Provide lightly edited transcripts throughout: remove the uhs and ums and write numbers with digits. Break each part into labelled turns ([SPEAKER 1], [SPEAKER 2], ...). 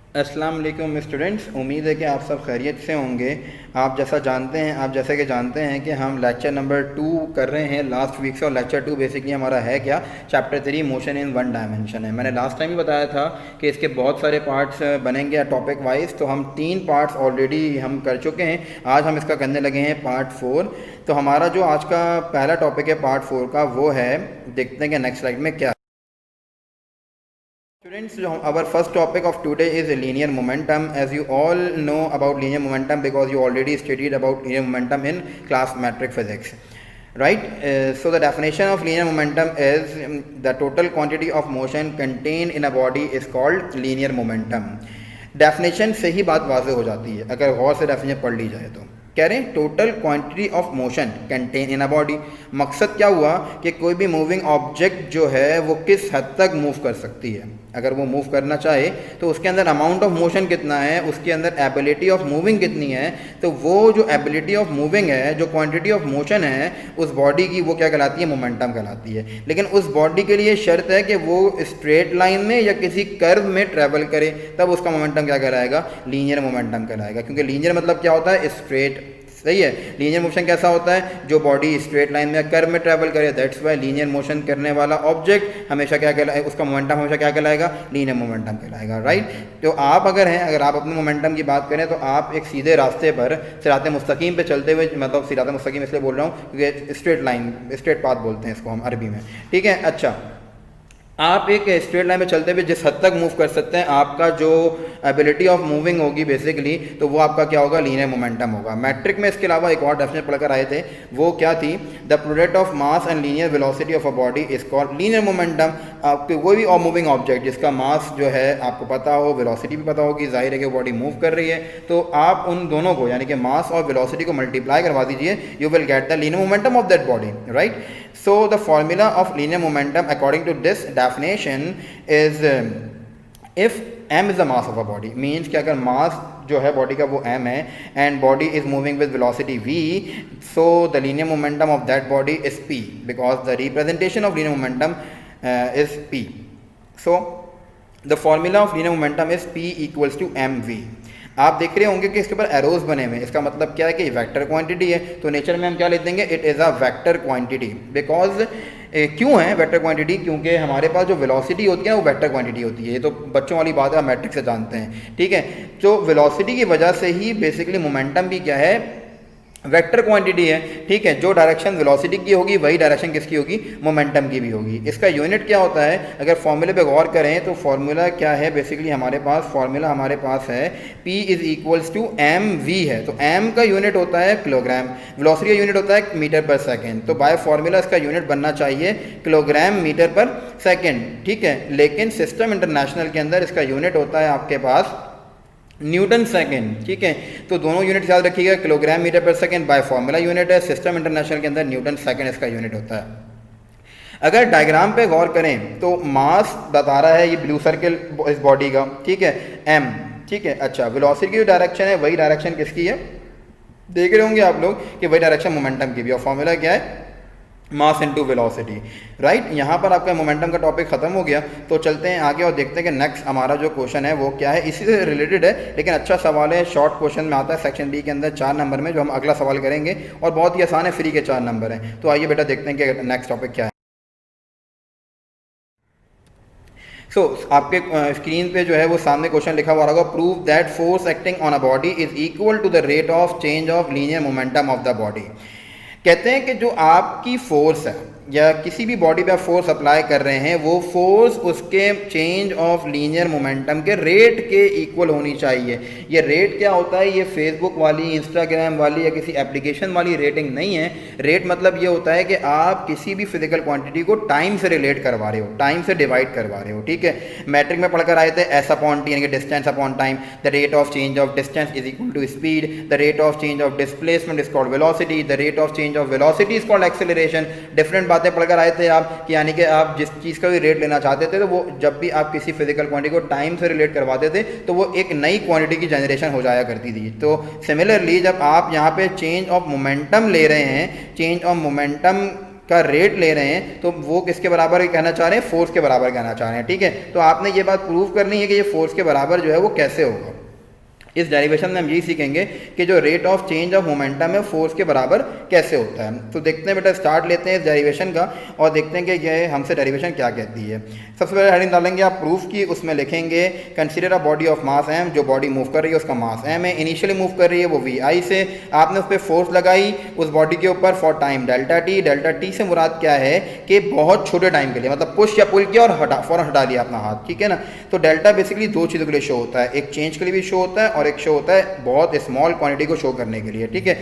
[SPEAKER 1] अस्सलाम वालेकुम स्टूडेंट्स, उम्मीद है कि आप सब खैरियत से होंगे। आप जैसा कि जानते हैं कि हम लेक्चर नंबर 2 कर रहे हैं लास्ट वीक से। और लेक्चर 2 बेसिकली हमारा है क्या, chapter 3 motion in one dimension है। मैंने लास्ट टाइम ही बताया था कि इसके बहुत सारे पार्ट्स बनेंगे टॉपिक वाइज, तो हम 3 पार्ट्स ऑलरेडी हम कर चुके हैं। आज हम इसका करने लगे हैं पार्ट 4। तो हमारा जो आज का पहला टॉपिक है पार्ट 4 का, वो है, देखते हैं कि नेक्स्ट स्लाइड में क्या। Students, our first topic of today is linear momentum. As you all know about linear momentum because you already studied about linear momentum in class metric physics, right? So the definition of linear momentum is the total quantity of motion contained in a body is called linear momentum. Definition से ही बात वाज़ेह हो जाती है अगर गौर से definition पढ़ ली जाए तो। कह रहे हैं total quantity of motion contain in a body. मकसद क्या हुआ कि कोई भी मूविंग ऑब्जेक्ट जो है वो किस हद तक मूव कर सकती है। अगर वो मूव करना चाहे तो उसके अंदर अमाउंट ऑफ मोशन कितना है, उसके अंदर एबिलिटी ऑफ मूविंग कितनी है। तो वो जो एबिलिटी ऑफ मूविंग है, जो क्वांटिटी ऑफ मोशन है उस बॉडी की, वो क्या कहलाती है, मोमेंटम कहलाती है। लेकिन उस बॉडी के लिए शर्त है कि वो स्ट्रेट लाइन में या किसी कर्व में ट्रेवल करे, तब उसका मोमेंटम क्या कहलाएगा, लीनियर मोमेंटम कहलाएगा। क्योंकि लीनियर मतलब क्या होता है, स्ट्रेट। सही है। लीनियर मोशन कैसा होता है, जो बॉडी स्ट्रेट लाइन में कर्व में ट्रैवल करे। दैट्स वाई लीनियर मोशन करने वाला ऑब्जेक्ट हमेशा क्या कहलाएगा, उसका मोमेंटम हमेशा क्या कहलाएगा, लीनियर मोमेंटम कहलाएगा, राइट। तो आप अगर आप अपने मोमेंटम की बात करें तो आप एक सीधे रास्ते पर सिरात मुस्तकीम पे चलते हुए, मतलब सिरात मुस्तकीम इसलिए बोल रहा हूँ क्योंकि स्ट्रेट लाइन, स्ट्रेट पाथ बोलते हैं इसको हम अरबी में, ठीक है। अच्छा, आप एक स्ट्रेट लाइन में चलते हुए जिस हद तक मूव कर सकते हैं, आपका जो एबिलिटी ऑफ मूविंग होगी बेसिकली, तो वो आपका क्या होगा, लीनियर मोमेंटम होगा। मैट्रिक में इसके अलावा एक और डेफिनेशन पढ़कर आए थे, वो क्या थी, the product of mass and linear velocity of a body is called linear momentum. आपके कोई भी मूविंग ऑब्जेक्ट जिसका मास जो है आपको पता हो, वेलोसिटी भी पता होगी, जाहिर है कि बॉडी मूव कर रही है, तो आप उन दोनों को यानी कि मास और वेलोसिटी को मल्टीप्लाई करवा दीजिए, you will get the linear momentum of that body, right. So the formula of linear momentum according to this definition is if m is the mass of a body, means कि अगर mass जो है body का वो m है and body is moving with velocity v, so the linear momentum of that body is p because the representation of linear momentum is p. So the formula of linear momentum is p equals to mv. आप देख रहे होंगे कि इसके ऊपर arrows बने हुए हैं। इसका मतलब क्या है कि वेक्टर क्वांटिटी है, तो नेचर में हम क्या लिख देंगे, it is a vector quantity. Because क्यों है वेक्टर क्वांटिटी, क्योंकि हमारे पास जो वेलोसिटी होती है वो वेक्टर क्वांटिटी होती है। ये तो बच्चों वाली बात है, मैट्रिक से जानते हैं, ठीक है। तो वेलोसिटी की वजह से ही बेसिकली मोमेंटम भी क्या है, वेक्टर क्वांटिटी है, ठीक है। जो डायरेक्शन वेलोसिटी की होगी वही डायरेक्शन किसकी होगी, मोमेंटम की भी होगी। इसका यूनिट क्या होता है, अगर फॉर्मूले पे गौर करें तो फॉर्मूला क्या है, बेसिकली हमारे पास फॉर्मूला हमारे पास है P is equals to M V है। तो m का यूनिट होता है किलोग्राम, वेलोसिटी का यूनिट होता है मीटर पर सेकेंड। तो बाय फॉर्मूला इसका यूनिट बनना चाहिए किलोग्राम मीटर पर सेकेंड, ठीक है। लेकिन सिस्टम इंटरनेशनल के अंदर इसका यूनिट होता है आपके पास न्यूटन सेकेंड, ठीक है। तो दोनों यूनिट याद रखिएगा, किलोग्राम मीटर पर सेकेंड बाय फॉर्मूला यूनिट है, सिस्टम इंटरनेशनल के अंदर न्यूटन सेकेंड इसका यूनिट होता है। अगर डायग्राम पे गौर करें तो मास बता रहा है ये ब्लू सर्किल इस बॉडी का, ठीक है, m, ठीक है। अच्छा, वेलोसिटी की जो डायरेक्शन है वही डायरेक्शन किसकी है, देख रहे होंगे आप लोग कि वही डायरेक्शन मोमेंटम की भी। और फॉर्मूला क्या है, मास इनटू वेलोसिटी, राइट। यहाँ पर आपका मोमेंटम का टॉपिक खत्म हो गया। तो चलते हैं आगे और देखते हैं कि नेक्स्ट हमारा जो क्वेश्चन है वो क्या है, इसी से रिलेटेड है लेकिन अच्छा सवाल है, शॉर्ट क्वेश्चन में आता है सेक्शन डी के अंदर 4 नंबर में, जो हम अगला सवाल करेंगे और बहुत ही आसान है, फ्री के 4 नंबर हैं। तो आइए बेटा देखते हैं कि नेक्स्ट टॉपिक क्या है। आपके स्क्रीन पे जो है वो सामने क्वेश्चन लिखा हुआ होगा, prove that force acting on a body is equal to the rate of change of linear momentum of the body. कहते हैं कि जो आपकी फोर्स है या किसी भी बॉडी पे आप फोर्स अप्लाई कर रहे हैं, वो फोर्स उसके चेंज ऑफ लीनियर मोमेंटम के रेट के इक्वल होनी चाहिए। ये रेट क्या होता है, ये फेसबुक वाली, इंस्टाग्राम वाली या किसी एप्लीकेशन वाली रेटिंग नहीं है। रेट मतलब ये होता है कि आप किसी भी फिजिकल क्वांटिटी को टाइम से रिलेट करवा रहे हो, टाइम से डिवाइड करवा रहे हो, ठीक है। मैट्रिक में पढ़कर आए थे एस अपॉन टी यानी कि distance upon time. The rate of change of distance is equal to speed, the rate of change of displacement is called velocity, the rate of change of velocity is called acceleration. Different बातें पढ़कर आए थे आप कि यानी कि आप जिस चीज़ का भी रेट लेना चाहते थे तो वो जब भी आप किसी फिजिकल क्वांटिटी को टाइम से रिलेट करवाते थे तो वो एक नई क्वांटिटी की जनरेशन हो जाया करती थी। तो सिमिलरली जब आप यहाँ पे चेंज ऑफ मोमेंटम ले रहे हैं, चेंज ऑफ मोमेंटम का रेट ले रहे हैं तो वो किसके बराबर कहना चाह रहे हैं, फोर्स के बराबर कहना चाह रहे हैं, ठीक है। तो आपने ये बात प्रूव करनी है कि ये फोर्स के बराबर जो है वो कैसे होगा। इस डेरिवेशन में हम यही सीखेंगे कि जो rate of change of momentum है फोर्स के बराबर कैसे होता है। तो देखते हैं बेटा, स्टार्ट लेते हैं इस डेरिवेशन का और देखते हैं कि ये हमसे डेरिवेशन क्या कहती है। सबसे पहले हेडिंग डालेंगे आप प्रूफ की, उसमें लिखेंगे consider a body of mass M, जो बॉडी मूव कर रही है उसका मास एम है, इनिशियली मूव कर रही है वो वी आई से, आपने उस पर फोर्स लगाई उस बॉडी के ऊपर for time delta T. Delta T से मुराद क्या है कि बहुत छोटे टाइम के लिए, मतलब पुश या पुल किया और फौरन हटा लिया अपना हाथ, ठीक है ना। तो डेल्टा बेसिकली दो चीज़ों के लिए शो होता है, एक चेंज के लिए भी शो होता है और एक शो होता है बहुत स्मॉल क्वांटिटी को शो करने के लिए, ठीक है।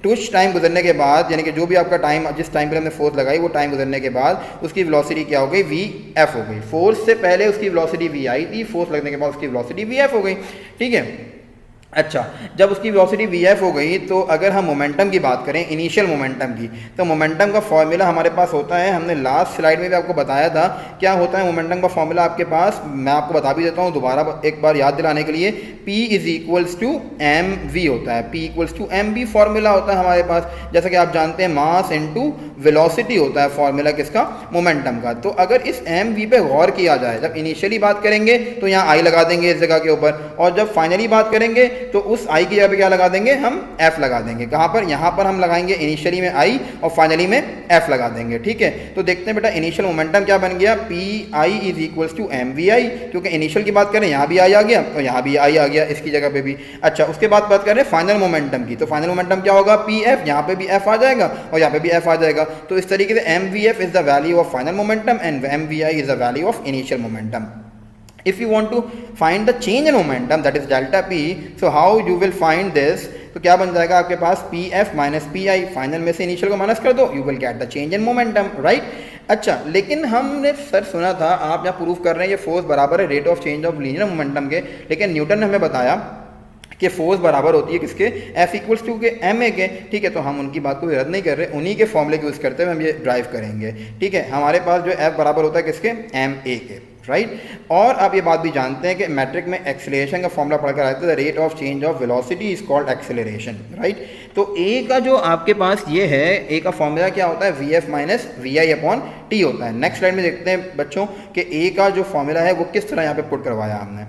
[SPEAKER 1] कुछ टाइम गुजरने के बाद, यानी कि जो भी आपका टाइम, जिस टाइम पे हमने फोर्स लगाई वो टाइम गुजरने के बाद उसकी वेलोसिटी क्या हो गई, वी एफ हो गई। फोर्स से पहले उसकी वेलोसिटी वी आई थी, फोर्स लगने के बाद उसकी वेलोसिटी वी एफ हो गई, ठीक है। अच्छा, जब उसकी वेलोसिटी वी एफ हो गई तो अगर हम मोमेंटम की बात करें, इनिशियल मोमेंटम की, तो मोमेंटम का फॉर्मूला हमारे पास होता है, हमने लास्ट स्लाइड में भी आपको बताया था क्या होता है मोमेंटम का फॉर्मूला आपके पास, मैं आपको बता भी देता हूँ दोबारा एक बार याद दिलाने के लिए। P is equals to M V होता है, P equals to M V formula होता है हमारे पास, जैसा कि आप जानते हैं मास इनटू वेलोसिटी होता है फॉर्मूला किसका, मोमेंटम का। तो अगर इस एम वी पे गौर किया जाए, जब इनिशियली बात करेंगे तो यहाँ आई लगा देंगे इस जगह के ऊपर, और जब फाइनली बात करेंगे तो उस आई की जगह पे क्या लगा देंगे, हम एफ लगा देंगे। कहाँ पर, यहाँ पर हम लगाएंगे इनिशियली में आई और फाइनली में एफ लगा देंगे, ठीक है। तो देखते हैं बेटा इनिशियल मोमेंटम क्या बन गया, P I is equals to M V I, क्योंकि इनिशियल की बात करें यहाँ भी आई आ गया और यहाँ भी आई आ गया इसकी जगह पे भी। अच्छा, उसके बाद बात करें फाइनल मोमेंटम की, तो फाइनल मोमेंटम क्या होगा, पी एफ, यहाँ पे भी एफ आ जाएगा और यहाँ पे भी एफ आ जाएगा। तो इस तरीके से M V F is the value of final momentum and M V I is the value of initial momentum. If you want to find the change in momentum, that is delta p, so how you will find this? तो क्या बन जाएगा आपके पास, P F minus P I, final में से initial को minus कर दो, you will get the change in momentum, right. अच्छा, लेकिन हमने सर सुना था, आप यहाँ प्रूफ कर रहे हैं ये फोर्स बराबर है rate of change of linear momentum के, लेकिन न्यूटन ने हमें बताया कि फोर्स बराबर होती है किसके, एफ इक्वल्स टू के एम ए के, ठीक है। तो हम उनकी बात को रद्द नहीं कर रहे, उन्हीं के फॉर्मूले को यूज़ करते हुए हम ये ड्राइव करेंगे, ठीक है। हमारे पास जो एफ बराबर होता है किसके, एम ए के, राइट। और आप ये बात भी जानते हैं कि मैट्रिक में एक्सेलरेशन का फॉर्मूला पढ़कर आते हैं, the rate of change of velocity is called acceleration, right. तो ए का जो आपके पास ये है, ए का फॉर्मूला क्या होता है, V F minus V I upon T होता है। नेक्स्ट स्लाइड में देखते हैं बच्चों कि ए का जो फॉर्मूला है वो किस तरह यहाँ पे पुट करवाया हमने।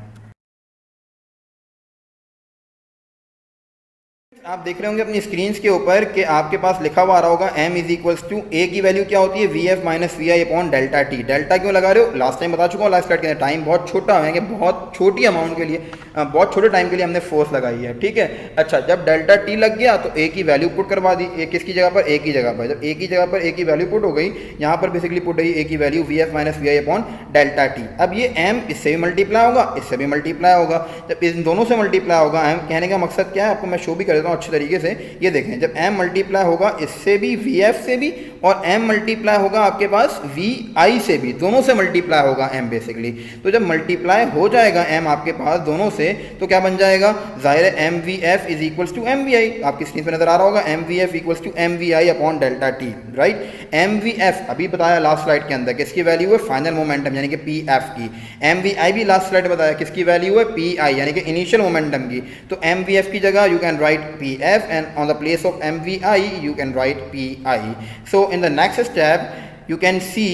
[SPEAKER 1] आप देख रहे होंगे अपनी स्क्रीन के ऊपर कि आपके पास लिखा हुआ आ रहा होगा m is equals to A की वैल्यू क्या होती है, V F minus V I upon delta T. Delta क्यों लगा रहे हो, लास्ट टाइम बता चुका हूँ, लास्ट स्लाइड के अंदर टाइम बहुत छोटा है, बहुत छोटी अमाउंट के लिए, बहुत छोटे टाइम के लिए हमने फोर्स लगाई है, ठीक है। अच्छा, जब डेल्टा टी लग गया तो ए की वैल्यू पुट करवा दी, ए किसकी जगह पर, ए की जगह पर। जब ए की जगह पर ए की वैल्यू पुट हो गई, यहाँ पर बेसिकली पुट गई ए की value V F minus V I upon delta T. अब ये m इससे भी मल्टीप्लाई होगा, इससे भी मल्टीप्लाई होगा, जब इन दोनों से मल्टीप्लाई होगा, m कहने का मकसद क्या है आपको मैं शो भी कर देता हूँ अच्छे तरीके से। ये देखें, जब m मल्टीप्लाई होगा इससे भी, वी एफ से भी, और m मल्टीप्लाई होगा आपके पास वी आई से भी, दोनों से मल्टीप्लाई होगा m बेसिकली। तो जब मल्टीप्लाई हो जाएगा m आपके पास दोनों से, तो क्या बन जाएगा, जाहिर है M V F is equals to M V I, आपकी स्क्रीन पर नजर आ रहा होगा, M V F equals to M V I upon delta T, right. M V F अभी बताया लास्ट स्लाइड के अंदर किसकी वैल्यू है, फाइनल मोमेंटम यानी कि पी एफ की। एम वी आई भी लास्ट स्लाइड बताया किसकी वैल्यू है, पी आई यानी कि इनिशियल मोमेंटम की। तो एम वी एफ की जगह you can write P F and on the place of M V I you can write P I. So in the next step you can see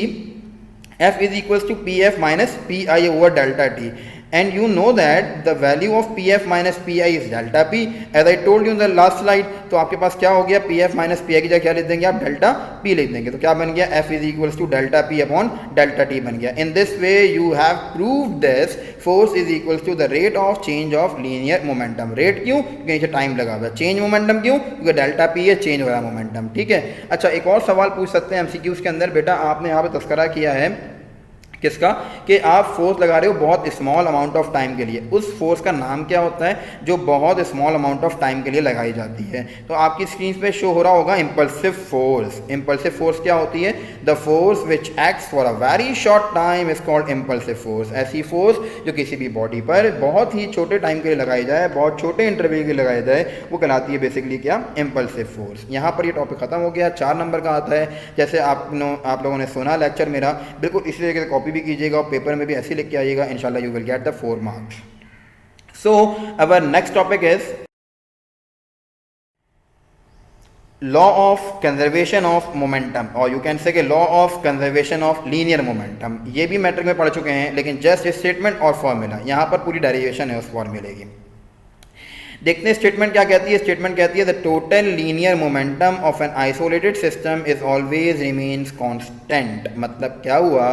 [SPEAKER 1] f is equals to pf minus pi over delta t, and you know that the value of pf minus pi is delta p, as I told you in the last slide। तो आपके पास क्या हो गया, pf minus pi की जगह क्या लिख देंगे आप, डेल्टा p लिख देंगे। तो क्या बन गया, f is equals to delta p upon delta t बन गया। In this way you have proved this force is equals to the rate of change of linear momentum। Rate क्यों, क्योंकि नीचे टाइम लगा हुआ है। चेंज मोमेंटम क्यों, क्योंकि डेल्टा p है, चेंज हो रहा है मोमेंटम, ठीक है। अच्छा, एक और सवाल पूछ सकते हैं एमसीक्यूज के अंदर, बेटा आपने यहाँ पे तस्करा किया है किसका, कि आप फोर्स लगा रहे हो बहुत स्मॉल अमाउंट ऑफ टाइम के लिए, उस फोर्स का नाम क्या होता है जो बहुत स्मॉल अमाउंट ऑफ टाइम के लिए लगाई जाती है। तो आपकी स्क्रीन पे शो हो रहा होगा इम्पल्सिव फोर्स। इम्पल्सिव फोर्स क्या होती है, the force which acts for a very short time is called impulsive force. ऐसी फोर्स जो किसी भी बॉडी पर बहुत ही छोटे टाइम के लिए लगाई जाए, बहुत छोटे इंटरवल के लिए लगाई जाए, वो कहलाती है बेसिकली क्या, इम्पल्सिव फोर्स। यहाँ पर ये टॉपिक खत्म हो गया, 4 नंबर का आता है। जैसे आप लोगों ने सुना लेक्चर मेरा, बिल्कुल इसी तरीके से कॉपी भी कीजिएगा और पेपर में भी ऐसे लिख के आइएगा, इंशाल्लाह you will get the 4 marks. So our next topic is law of conservation of momentum, और यू कैन से कि law of conservation of linear momentum, ये भी मैट्रिक में पढ़ चुके हैं, लेकिन जस्ट स्टेटमेंट और फॉर्मूला, यहाँ पर पूरी डेरिवेशन है उस फॉर्मूले की। देखते हैं स्टेटमेंट क्या कहती है। स्टेटमेंट कहती है the total linear momentum of an isolated system is always remains constant. मतलब क्या हुआ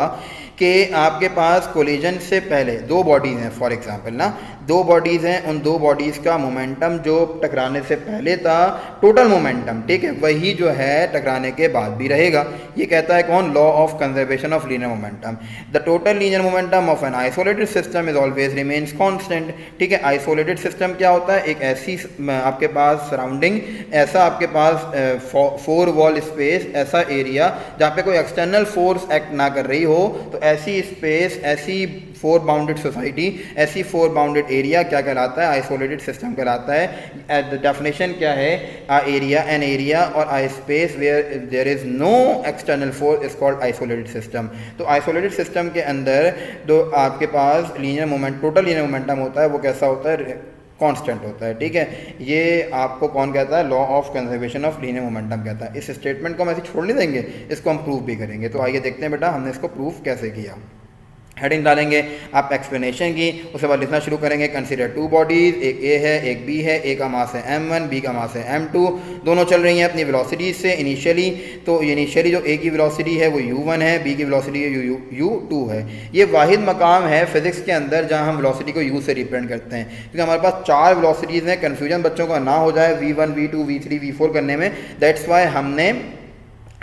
[SPEAKER 1] कि आपके पास कोलिजन से पहले दो बॉडीज़ हैं, फॉर एग्जांपल ना, दो बॉडीज़ हैं, उन दो बॉडीज़ का मोमेंटम जो टकराने से पहले था टोटल मोमेंटम, ठीक है, वही जो है टकराने के बाद भी रहेगा। ये कहता है कौन? Law of conservation of linear momentum. The total linear momentum of an isolated system is always remains constant. ठीक है, आइसोलेटेड सिस्टम क्या होता है? एक ऐसी आपके पास सराउंडिंग, ऐसा आपके पास फोर वॉल स्पेस, ऐसा एरिया जहाँ पे कोई एक्सटर्नल फोर्स एक्ट ना कर रही हो, तो ऐसी स्पेस, ऐसी फोर बाउंडेड सोसाइटी, ऐसी फोर बाउंडेड एरिया क्या कहलाता है? आइसोलेटेड सिस्टम कहलाता है। द डेफिनेशन क्या है? एन एरिया और आई space where there is no external force is called isolated system. तो आइसोलेटेड सिस्टम के अंदर जो आपके पास linear moment, total linear momentum होता है, वो कैसा होता है? कांस्टेंट होता है। ठीक है, ये आपको कौन कहता है? Law of conservation of linear momentum कहता है। इस स्टेटमेंट को हम ऐसे छोड़ नहीं देंगे, इसको हम प्रूफ भी करेंगे। तो आइए देखते हैं बेटा हमने इसको प्रूफ कैसे किया। हेडिंग डालेंगे आप एक्सप्लेनेशन की, उसके बाद लिखना शुरू करेंगे कंसीडर टू बॉडीज़, एक ए है एक बी है, ए का मास है m1, बी का मास है m2, दोनों चल रही हैं अपनी वेलोसिटीज से इनिशियली। तो इनिशियली जो ए की वेलोसिटी है वो u1 है, बी की वेलोसिटी है u2 है। ये वाहिद मकाम है फिजिक्स के अंदर जहाँ हम वेलोसिटी को u से रिप्रेजेंट करते हैं, क्योंकि हमारे पास चार वेलोसिटीज़ हैं, कन्फ्यूजन बच्चों का ना हो जाए v1 v2 v3 v4 करने में। दैट्स वाई हमने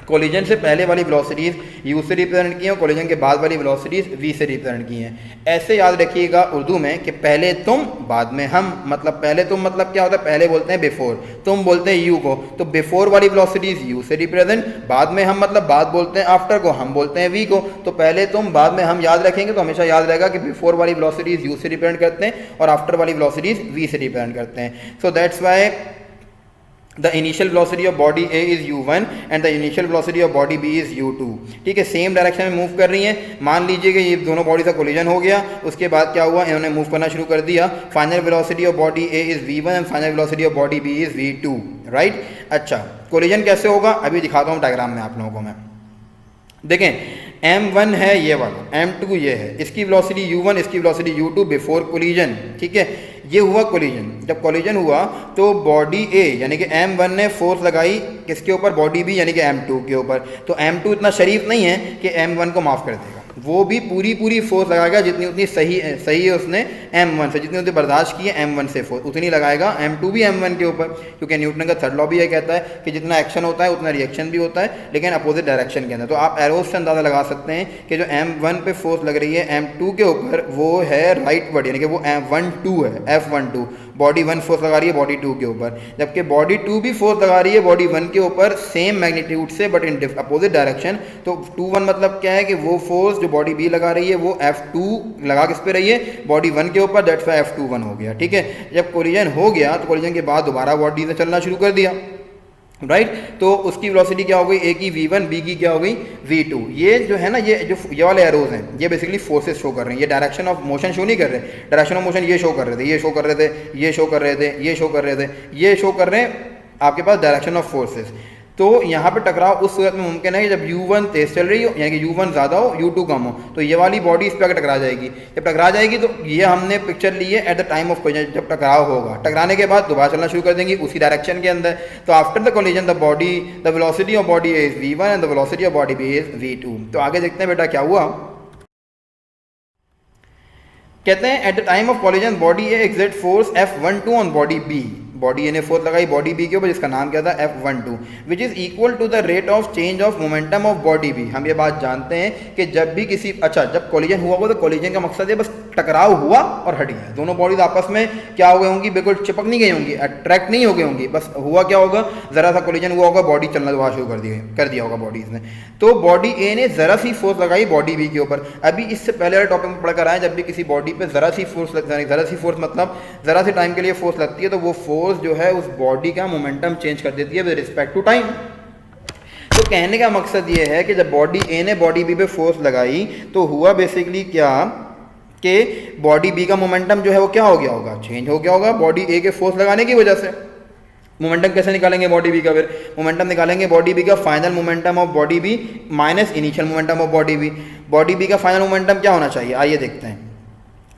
[SPEAKER 1] कोलिजन से पहले वाली वेलोसिटीज़ u से रिप्रेजेंट की हैं और कोलिजन के बाद वाली वेलोसिटीज़ v से रिप्रेजेंट की हैं। ऐसे याद रखिएगा उर्दू में कि पहले तुम बाद में हम। मतलब पहले तुम मतलब क्या होता है? पहले बोलते हैं बिफोर, तुम बोलते हैं u को, तो बिफोर वाली वेलोसिटीज़ u से रिप्रेजेंट, बाद में हम मतलब बाद बोलते हैं आफ्टर को, हम बोलते हैं v को। तो पहले तुम बाद में हम याद रखेंगे तो हमेशा याद रहेगा कि बिफोर वाली वेलोसिटीज़ u से रिप्रेजेंट करते हैं और आफ्टर वाली वेलोसिटीज़ v से रिप्रेजेंट करते हैं। So that's why the initial velocity of body A is u1 and the initial velocity of body B is u2। ठीक है, सेम डायरेक्शन में मूव कर रही हैं। मान लीजिए कि ये दोनों बॉडी का कोलिजन हो गया, उसके बाद क्या हुआ? इन्होंने मूव करना शुरू कर दिया। Final velocity of body A is v1 and final velocity of body B is v2, right. अच्छा, कोलिजन कैसे होगा अभी दिखाता हूँ डायग्राम में आप लोगों को मैं। देखें, m1 है ये वाला, m2 ये है, इसकी वेलोसिटी u1, इसकी वेलोसिटी u2 बिफोर कोलिजन। ठीक है, ये हुआ कोलिजन। जब कोलिजन हुआ तो बॉडी A यानी कि m1 ने फोर्स लगाई किसके ऊपर? बॉडी B यानी कि m2 के ऊपर। तो m2 इतना शरीफ नहीं है कि m1 को माफ़ कर देगा, वो भी पूरी फोर्स लगाएगा जितनी उतनी सही है उसने m1 से, जितनी उतनी बर्दाश्त की है m1 से फोर्स उतनी लगाएगा m2 भी m1 के ऊपर, क्योंकि न्यूटन का थर्ड लॉ भी ये कहता है कि जितना एक्शन होता है उतना रिएक्शन भी होता है, लेकिन अपोजिट डायरेक्शन के अंदर। तो आप एरोस से अंदाज़ा लगा सकते हैं कि जो m1 पे फोर्स लग रही है m2 के ऊपर वो है राइट वर्ड, यानी कि वो m12 है, F12। बॉडी 1 फोर्स लगा रही है बॉडी 2 के ऊपर, जबकि बॉडी 2 भी फोर्स लगा रही है बॉडी 1 के ऊपर सेम मैग्नीट्यूड से बट इन अपोजिट डायरेक्शन। तो 2-1 मतलब क्या है कि वो फोर्स जो बॉडी B लगा रही है वो F2 लगा किस पे रही है? बॉडी 1 के ऊपर, दैट्स वाई F21 हो गया। ठीक है, जब कोलिजन हो गया तो कोलिजन के बाद दोबारा बॉडी ने चलना शुरू कर दिया, राइट। तो उसकी वेलोसिटी क्या हो गई? ए की v1, बी की क्या हो गई? v2। ये जो है ना, ये वाले एरोज हैं, ये बेसिकली फोर्सेस शो कर रहे हैं, ये डायरेक्शन ऑफ मोशन शो नहीं कर रहे। डायरेक्शन ऑफ मोशन ये शो कर रहे थे, ये शो कर रहे थे, ये शो कर रहे थे, ये शो कर रहे थे, ये शो कर रहे हैं आपके पास डायरेक्शन ऑफ फोर्सेस। तो यहाँ पे टकराव उस सूरत में मुमकिन है कि जब u1 तेज चल रही हो, यानी कि u1 ज़्यादा हो, u2 कम हो, तो ये वाली बॉडी इस पर आकर टकरा जाएगी। जब टकरा जाएगी तो ये हमने पिक्चर ली है eight the time of collision, जब टकराव होगा, टकराने के बाद दोबारा चलना शुरू कर देंगी उसी डायरेक्शन के अंदर। तो after the collision the velocity of body A is v1 and the velocity of body B is v2। तो आगे देखते हैं बेटा क्या हुआ। कहते हैं at the time of collision body A exert force F12 on body B। Body A ने फोर्स लगाई बॉडी बी के ऊपर, जिसका नाम क्या था? F12, which is equal to the rate of change of momentum of body B. हम ये बात जानते हैं कि जब भी किसी जब कोलिजन हुआ तो कोलिजन का मकसद है बस टकराव हुआ और हट गया, दोनों बॉडीज आपस में क्या हो गई होंगी? बिल्कुल चिपक नहीं गई होंगी, अट्रैक्ट नहीं हो गई होंगी, बस हुआ क्या होगा? ज़रा सा कोलिजन हुआ होगा, बॉडी चलना दोबारा शुरू कर दिया होगा बॉडीज़ ने। तो बॉडी ए ने ज़रा सी फोर्स लगाई बॉडी बी के ऊपर। अभी इससे पहले वाले टॉपिक में पढ़कर आए, जब भी किसी बॉडी पे ज़रा सी फोर्स मतलब ज़रा सी टाइम के लिए फोर्स लगती है तो वो फोर्स जो है उस बॉडी का मोमेंटम चेंज कर देती है विद रिस्पेक्ट टू टाइम। तो कहने का मकसद ये है कि जब बॉडी ए ने बॉडी बी पे फोर्स लगाई तो हुआ बेसिकली क्या कि बॉडी बी का मोमेंटम जो है वो क्या हो गया होगा? चेंज हो गया होगा बॉडी ए के फोर्स लगाने की वजह से। मोमेंटम कैसे निकालेंगे बॉडी बी का? फिर मोमेंटम निकालेंगे बॉडी बी का final momentum of body B minus initial momentum of body B. Body B का फाइनल मोमेंटम क्या होना चाहिए, आइए देखते हैं।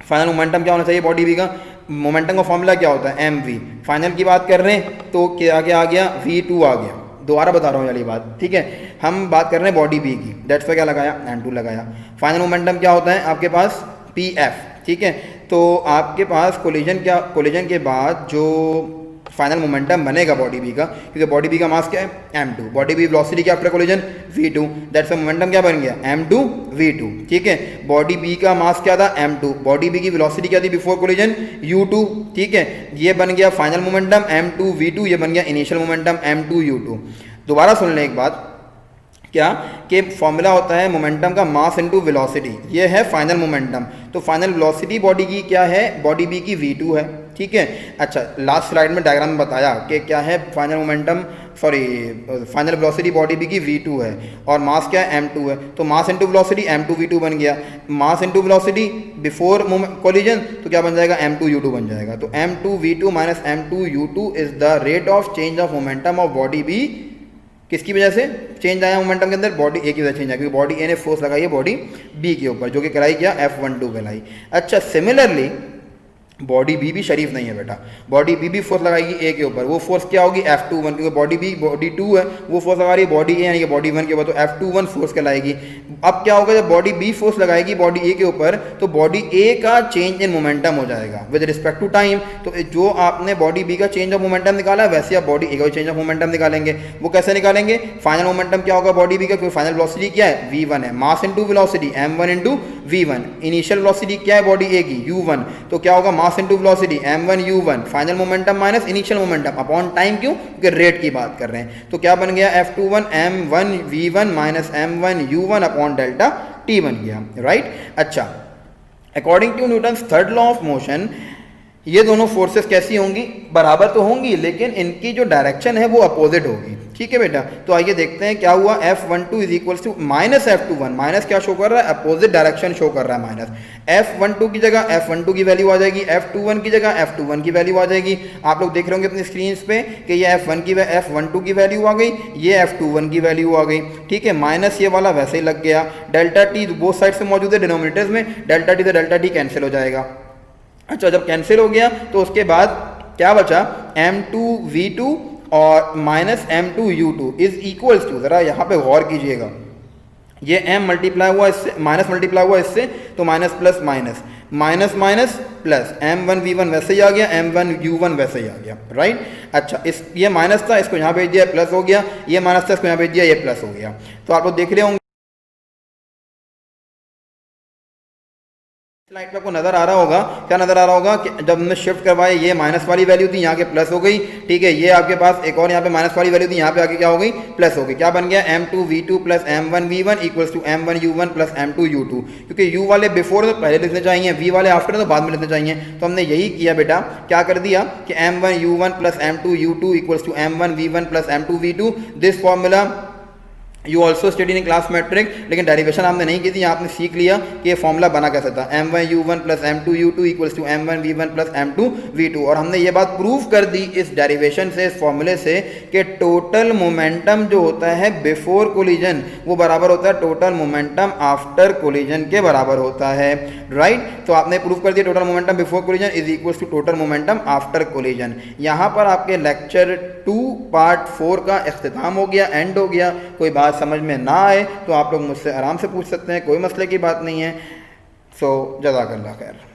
[SPEAKER 1] फाइनल मोमेंटम क्या होना चाहिए बॉडी बी का? मोमेंटम का फॉर्मूला क्या होता है? M we. फाइनल की बात कर रहे हैं तो क्या आ गया? V2 आ गया। दोबारा बता रहा हूँ वाली बात, ठीक है। हम बात कर रहे हैं बॉडी बी की, डेट्स पे क्या लगाया? N2 लगाया। फाइनल मोमेंटम क्या होता है आपके पास? PF, ठीक है। तो आपके पास कोलिजन के बाद जो फाइनल मोमेंटम बनेगा बॉडी बी का, क्योंकि बॉडी बी का मास क्या है? M2। बॉडी बी वेलोसिटी क्या after collision? V2। That's momentum क्या बन गया? M2 V2, ठीक है। बॉडी बी का मास क्या था? M2। बॉडी बी की वेलोसिटी क्या थी बिफोर कोलिजन? U2, ठीक है। ये बन गया फाइनल मोमेंटम M2 V2, ये बन गया इनिशियल मोमेंटम M2 U2। दोबारा सुन लें एक बात, क्या कि फॉर्मूला होता है मोमेंटम का मास इनटू वेलोसिटी, ये है फाइनल मोमेंटम। तो फाइनल वेलोसिटी बॉडी की क्या है? बॉडी बी की V2 है, ठीक है। अच्छा, लास्ट स्लाइड में डायग्राम में बताया कि क्या है final momentum, final velocity body B की V2 है और मास क्या है? M2 है। तो mass into velocity M2 V2 बन गया। Mass into velocity before collision तो क्या बन जाएगा? M2 U2 बन जाएगा। तो M2 V2 minus M2 U2 is the rate of change of momentum of body B. किसकी वजह से चेंज आया मोमेंटम के अंदर? बॉडी ए की वजह से चेंज आया, क्योंकि बॉडी ए ने फोर्स लगाई है बॉडी बी के ऊपर, जो कि कहलाई क्या? F12 कहलाई। अच्छा, सिमिलरली बॉडी बी भी शरीफ नहीं है बेटा, बॉडी बी भी फोर्स लगाएगी ए के ऊपर। वो फोर्स क्या होगी? F21, क्योंकि बॉडी 2 है, वो फोर्स लगा रही है बॉडी ए यानी कि बॉडी 1 के ऊपर, तो F21 फोर्स कहलाएगी। अब क्या होगा? जब बॉडी बी फोर्स लगाएगी बॉडी ए के ऊपर, तो बॉडी ए का चेंज इन मोमेंटम हो जाएगा विद रिस्पेक्ट टू टाइम। तो जो आपने बॉडी बी का चेंज ऑफ मोमेंटम निकाला, वैसे आप बॉडी ए का चेंज ऑफ मोमेंटम निकालेंगे। वो कैसे निकालेंगे? फाइनल मोमेंटम क्या होगा बॉडी बी का? क्योंकि फाइनल वेलोसिटी क्या है? V1 है। Mass into velocity M1 into V1। Initial velocity क्या है बॉडी ए की? U1। तो क्या होगा? Mass into velocity M1 U1। Final momentum minus initial momentum upon time, क्यों? क्योंकि रेट की बात कर रहे हैं। तो क्या बन गया? F21 M1 V1 minus M1 U1 upon delta T बन गया, राइट। अच्छा, according to Newton's third law of motion, ये दोनों फोर्सेस कैसी होंगी? बराबर तो होंगी, लेकिन इनकी जो डायरेक्शन है वो अपोजिट होगी, ठीक है बेटा। तो आइए देखते हैं क्या हुआ। F12 is equals to minus F21। माइनस क्या शो कर रहा है? अपोजिट डायरेक्शन शो कर रहा है माइनस। F12 की जगह F12 की वैल्यू आ जाएगी, F21 की जगह F21 की वैल्यू आ जाएगी। आप लोग देख रहे होंगे अपनी स्क्रीन पे कि ये F12 की वैल्यू आ गई, ये F21 की वैल्यू आ गई, ठीक है। माइनस ये वाला वैसे ही लग गया। डेल्टा टी बोथ साइड से मौजूद है डिनोमिनेटर्स में, डेल्टा टी से डेल्टा टी कैंसिल हो जाएगा। अच्छा, जब कैंसिल हो गया तो उसके बाद क्या बचा? M2 V2 और minus M2 U2 is equals to, जरा यहाँ पे गौर कीजिएगा, ये M मल्टीप्लाई हुआ इससे, माइनस मल्टीप्लाई हुआ इससे, तो minus plus minus, minus minus plus, M1 V1 वैसे ही आ गया, M1 U1 वैसे ही आ गया, राइट। अच्छा, ये माइनस था, इसको यहाँ भेज दिया, प्लस हो गया। ये माइनस था, इसको यहाँ भेज दिया, ये प्लस हो गया। तो आप लोग देख रहे होंगे स्लाइड पे आपको नजर आ रहा होगा, क्या नजर आ रहा होगा कि जब हमने शिफ्ट करवाया, ये माइनस वाली वैल्यू थी, यहाँ के प्लस हो गई, ठीक है। ये आपके पास एक और यहाँ पे माइनस वाली वैल्यू थी, यहाँ पे आके क्या हो गई? प्लस हो गई। क्या बन गया? M2 V2 plus M1 V1 equals to M1 U1 plus M2 U2। क्योंकि U वाले बिफोर तो पहले लिखने चाहिए, V वाले आफ्टर तो बाद में लिखने चाहिए। तो हमने यही किया बेटा, क्या कर दिया कि M1 U1 plus M2 U2 equals to M1 V1 plus M2 V2। This formula you also study in class matric, लेकिन डेरिवेशन आपने नहीं की थी, आपने सीख लिया कि ये फॉर्मूला बना कैसे था। M1 U1 plus M2 U2 equals to M1 V1 plus M2 V2। और हमने ये बात प्रूव कर दी इस डेरिवेशन से, इस फॉर्मूले से, कि टोटल मोमेंटम जो होता है बिफोर कोलिजन वो बराबर होता है टोटल मोमेंटम आफ्टर कोलिजन के बराबर होता है, राइट। तो आपने प्रूव कर दिया total momentum before collision is equals to total momentum after collision. यहाँ पर आपके लेक्चर 2 पार्ट 4 का इख्तिताम हो गया, एंड हो गया। कोई बात समझ में ना आए तो आप लोग मुझसे आराम से पूछ सकते हैं, कोई मसले की बात नहीं है। सो जज़ाकल्लाह खैर।